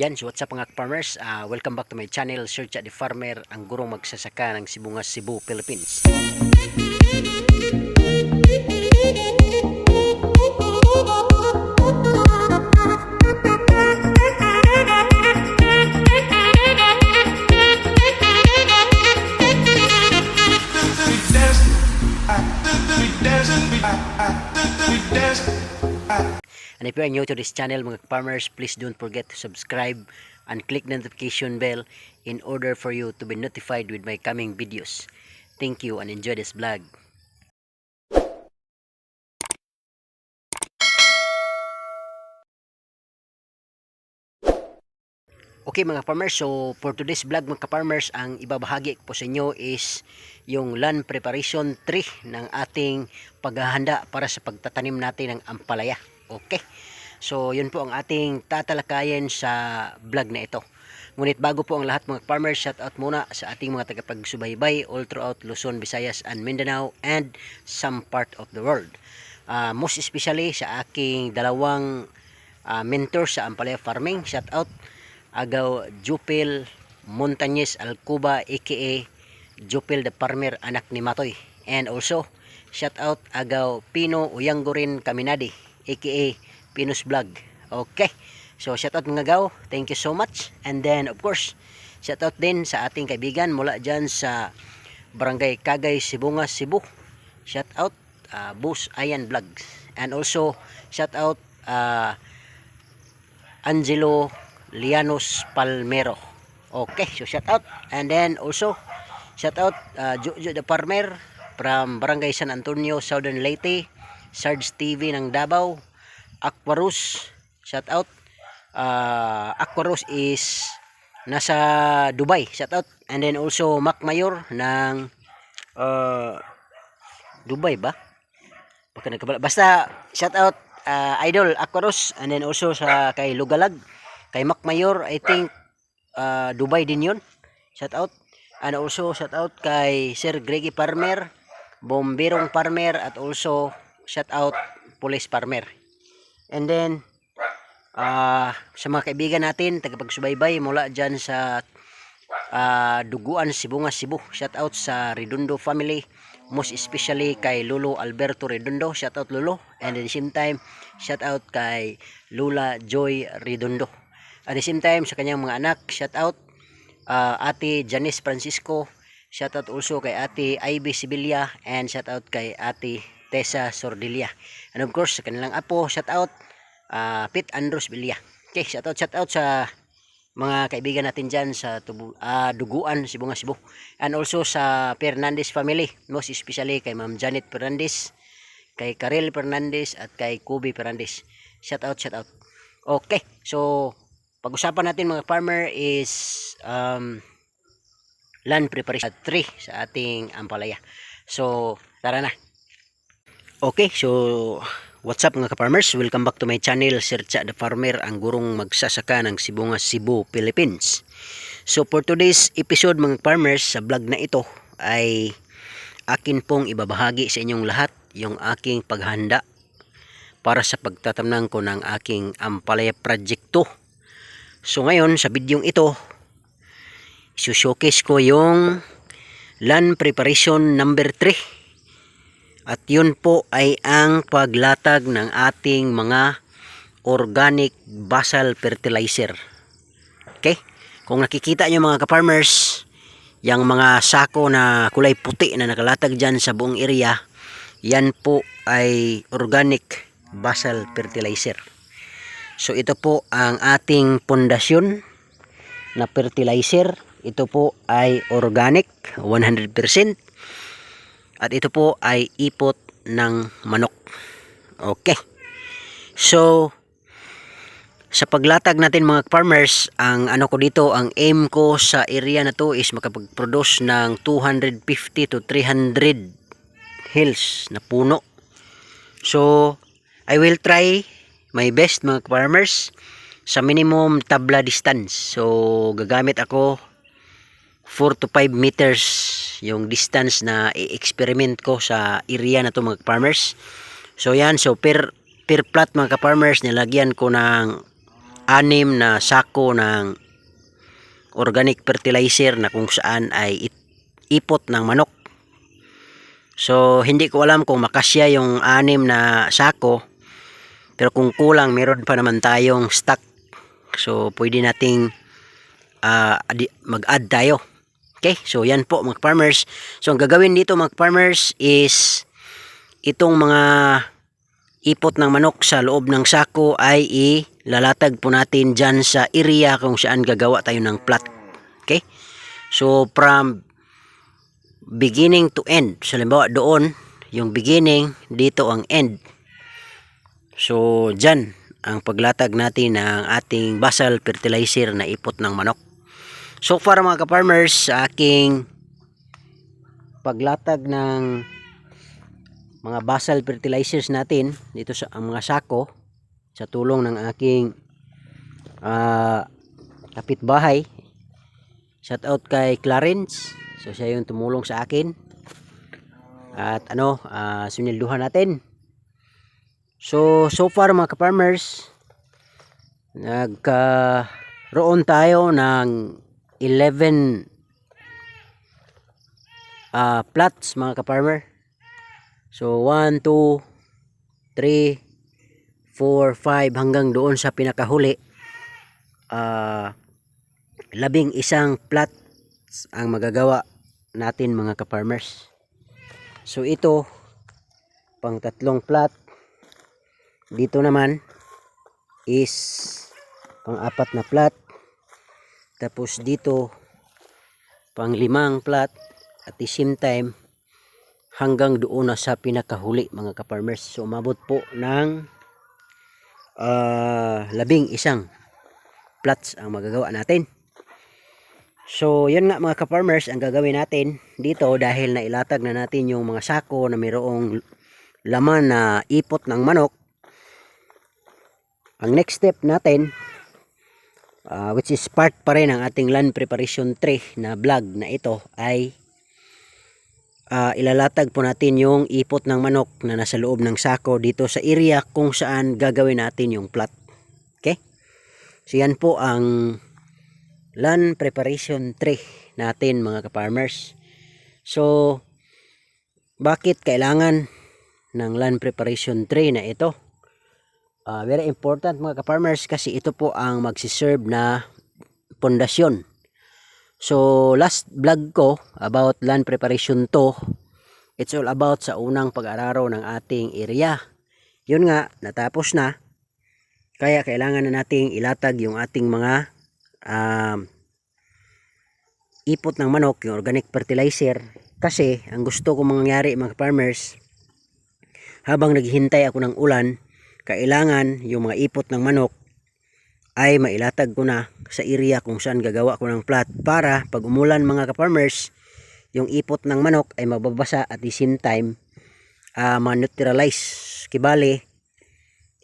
Yan, so what's up mga farmers? Welcome back to my channel, Sir Cha the Farmer, ang gurong magsasaka ng Sibungas, Cebu, Philippines. And if you are new to this channel mga farmers, please don't forget to subscribe and click the notification bell in order for you to be notified with my coming videos. Thank you and enjoy this vlog. Okay mga farmers, so for today's vlog mga farmers, ang ibabahagi ko po sa inyo is yung land preparation tree ng ating paghahanda para sa pagtatanim natin ng ampalaya. Okay, so yun po ang ating tatalakayin sa vlog na ito. Ngunit bago po ang lahat mga farmers, shout out muna sa ating mga tagapagsubaybay all throughout Luzon, Visayas and Mindanao and some part of the world. Most especially sa aking dalawang mentor sa ampalaya farming. Shout out agaw Jupil Montañez Alcuba aka Jupil the Farmer, anak ni Matoy. And also shout out agaw Pino Uyanggorin Kaminadi aka Pinos Vlog. Okay, so shout out mga gaw, thank you so much. And then of course shout out din sa ating kaibigan mula dyan sa Barangay Kagay, Sibungas, Cebu. Shout out Bus Ayan Vlogs. And also shout out Angelo Lianos Palmero. Okay, so shout out. And then also shout out Jojo the Farmer from Barangay San Antonio, Southern Leyte, Sarge TV ng Davao, Aquarus, shout out. Aquarus is nasa Dubai, shout out. And then also Mac Mayor ng Dubai ba? Basta shout out Idol Aquarus. And then also sa kay Lugalag, kay Mac Mayor, I think Dubai din yun. Shout out. And also shout out kay Sir Greggy Farmer, Bombirong Farmer, at also shout out Police Farmer. And then sa mga kaibigan natin tagapagsubaybay mula dyan sa Duguan, Sibungas, Cebu, shout out sa Redondo family, most especially kay Lolo Alberto Redondo, shout out Lolo. And at the same time shout out kay Lula Joy Redondo. At the same time sa kanyang mga anak, shout out Ate Janice Francisco, shout out also kay Ate Ivy Sibilia, and shout out kay Ate Tessa Sordilia. And of course sa kanilang apo, shout out Pete Andros Bilia. Okay, shout out sa mga kaibigan natin dyan sa Duguan, Sibungas, Cebu. And also sa Fernandez family, most especially kay Ma'am Janet Fernandez, kay Karel Fernandez, at kay Kubi Fernandez. Shout out. Okay, so pag-usapan natin mga farmer is land preparation tree sa ating ampalaya. So tara na. Okay, so what's up mga farmers? Welcome back to my channel, Sir Cha the Farmer, ang gurong magsasaka ng Sibungas, Cebu, Philippines. So for today's episode mga farmers, sa vlog na ito ay akin pong ibabahagi sa inyong lahat yung aking paghanda para sa pagtatamnan ko ng aking ampalaya project 2. So ngayon sa bidyong ito, showcase ko yung land preparation number 3. At yun po ay ang paglatag ng ating mga organic basal fertilizer. Okay? Kung nakikita nyo mga ka-farmers, yung mga sako na kulay puti na nakalatag dyan sa buong area, yan po ay organic basal fertilizer. So ito po ang ating pundasyon na fertilizer. Ito po ay organic 100%. At ito po ay ipot ng manok. Okay. So sa paglatag natin mga farmers, ang ano ko dito, ang aim ko sa area na to is makapag-produce ng 250 to 300 hills na puno. So I will try my best mga farmers sa minimum tabla distance. So gagamit ako 4 to 5 meters yung distance na i-experiment ko sa area na to mga farmers. So yan, so per plot mga ka-farmers, nilagyan ko ng anim na sako ng organic fertilizer na kung saan ay ipot ng manok. So hindi ko alam kung makasya yung 6 na sako, pero kung kulang meron pa naman tayong stock, so pwede nating mag-add tayo. Okay, so yan po mga farmers. So ang gagawin dito mga farmers is itong mga ipot ng manok sa loob ng sako ay ilalatag po natin dyan sa area kung saan gagawa tayo ng plot. Okay, so from beginning to end, so halimbawa doon yung beginning, dito ang end. So dyan ang paglatag natin ng ating basal fertilizer na ipot ng manok. So far mga ka-farmers, sa aking paglatag ng mga basal fertilizers natin dito sa mga sako, sa tulong ng aking kapitbahay, shout out kay Clarence. So siya yung tumulong sa akin at sinilduhan natin. So far mga ka-farmers, nagkaroon tayo ng 11 plots mga ka-farmer. So 1, 2, 3, 4, 5 hanggang doon sa pinakahuli, 11 plots ang magagawa natin mga ka-farmers. So ito pang 3 plot, dito naman is pang 4 na plot, tapos dito pang 5 plot, at the same time hanggang doon na sa pinakahuli mga ka-farmers. So umabot po ng 11 plots ang magagawa natin. So yun nga mga ka-farmers ang gagawin natin dito, dahil nailatag na natin yung mga sako na mayroong laman na ipot ng manok. Ang next step natin, which is part pa rin ng ating land preparation 3 na vlog na ito, ay ilalatag po natin yung ipot ng manok na nasa loob ng sako dito sa area kung saan gagawin natin yung plot. Okay, so yan po ang land preparation 3 natin mga ka-farmers. So bakit kailangan ng land preparation 3 na ito? Very important mga ka-farmers, kasi ito po ang magsiserve na pundasyon. So last vlog ko about land preparation 2, it's all about sa unang pag-araro ng ating area. Yun nga, natapos na, kaya kailangan na nating ilatag yung ating mga ipot ng manok, yung organic fertilizer. Kasi ang gusto ko mangyari mga farmers, habang naghihintay ako ng ulan, kailangan yung mga ipot ng manok ay mailatag ko na sa area kung saan gagawa ko ng plot, para pag umulan mga ka-farmers, yung ipot ng manok ay mababasa at the same time ma-neutralize. Kibali,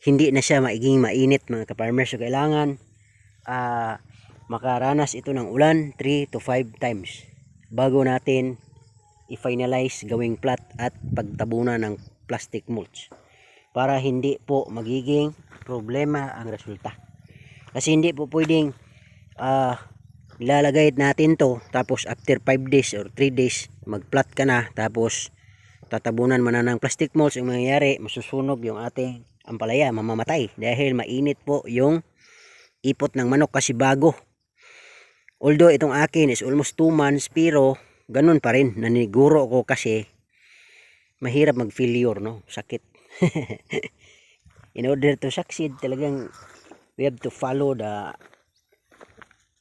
hindi na siya maiging mainit mga ka-farmers. So kailangan makaranas ito ng ulan 3 to 5 times bago natin i-finalize gawing plot at pagtabunan ng plastic mulch, para hindi po magiging problema ang resulta. Kasi hindi po pwedeng ilalagay natin to, tapos after 5 days or 3 days mag-plot ka na, tapos tatabunan man na ng plastic mulch. Ang mangyayari, masusunog yung ating ampalaya, mamamatay dahil mainit po yung ipot ng manok kasi bago. Although itong akin is almost 2 months, pero ganun pa rin, naniguro ko kasi mahirap mag-failure, no? Sakit. In order to succeed, talagang we have to follow the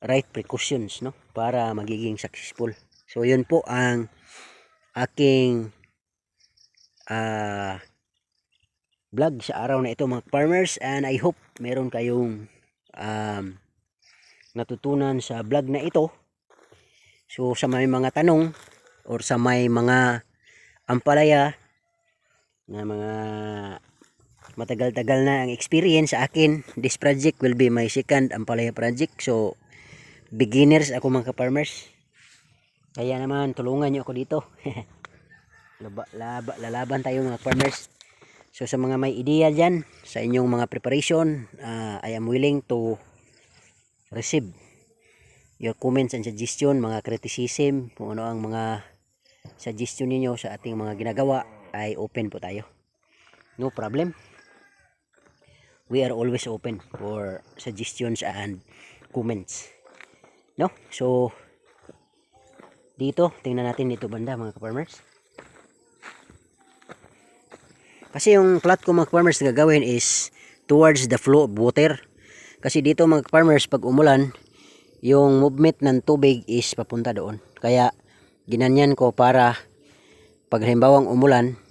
right precautions, no? Para magiging successful. So yun po ang aking vlog sa araw na ito mga farmers, and I hope meron kayong natutunan sa vlog na ito. So sa may mga tanong or sa may mga ampalaya na mga matagal-tagal na ang experience sa akin, this project will be my second ampalaya project. So beginners ako mga farmers, kaya naman tulungan nyo ako dito. Lalaban tayo mga farmers. So sa mga may ideya dyan sa inyong mga preparation, I am willing to receive your comments and suggestion, mga criticism, kung ano ang mga suggestion ninyo sa ating mga ginagawa, ay open po tayo. No problem. We are always open for suggestions and comments. No? So dito, tingnan natin dito banda mga ka-farmers. Kasi yung plot ko mga farmers na gagawin is towards the flow of water. Kasi dito mga farmers pag umulan, yung movement ng tubig is papunta doon. Kaya ginanyan ko para pag halimbawang umulan,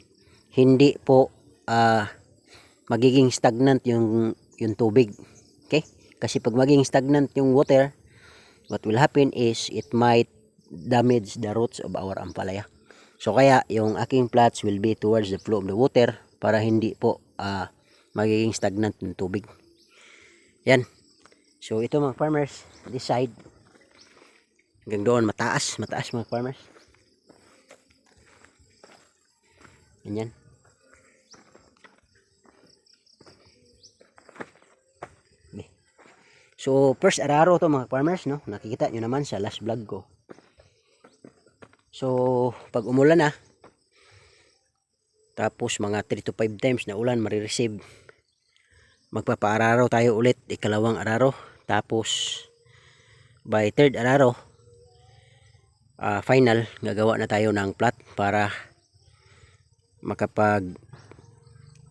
hindi po magiging stagnant yung tubig. Okay? Kasi pag magiging stagnant yung water, what will happen is it might damage the roots of our ampalaya. So kaya yung aking plots will be towards the flow of the water para hindi po magiging stagnant yung tubig. Yan. So ito mga farmers, this side hanggang doon mataas mga farmers. Ganyan. Okay. So first araro to mga farmers, no? Nakikita nyo naman sa last vlog ko. So pag umulan na, tapos mga 3 to 5 times na ulan marireceive, magpapaararo tayo ulit, ikalawang araro. Tapos by third araro, final, gagawa na tayo ng plot para makapag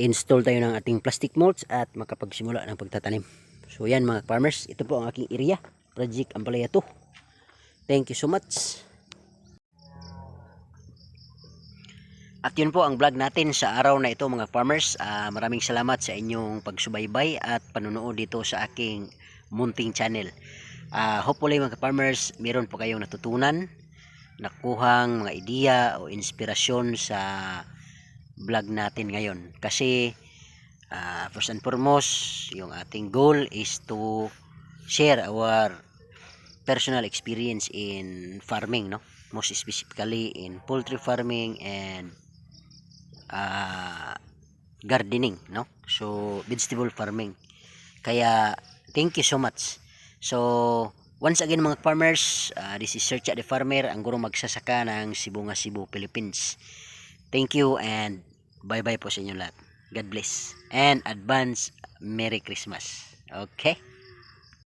install tayo ng ating plastic molds at makapagsimula ng pagtatanim. So yan mga farmers, ito po ang aking area, Project Ampalaya 2. Thank you so much. At yun po ang vlog natin sa araw na ito mga farmers. Maraming salamat sa inyong pagsubaybay at panonood dito sa aking munting channel. Hopefully mga farmers, meron po kayong natutunan, nakuhang mga ideya o inspirasyon sa vlog natin ngayon. Kasi first and foremost, yung ating goal is to share our personal experience in farming, no? Most specifically in poultry farming and gardening, no? So vegetable farming. Kaya thank you so much. So once again mga farmers, this is Sir Cha the Farmer, ang gurong magsasaka ng Cebu, Philippines. Thank you and bye bye po sa inyo lahat. God bless and advance Merry Christmas. Okay.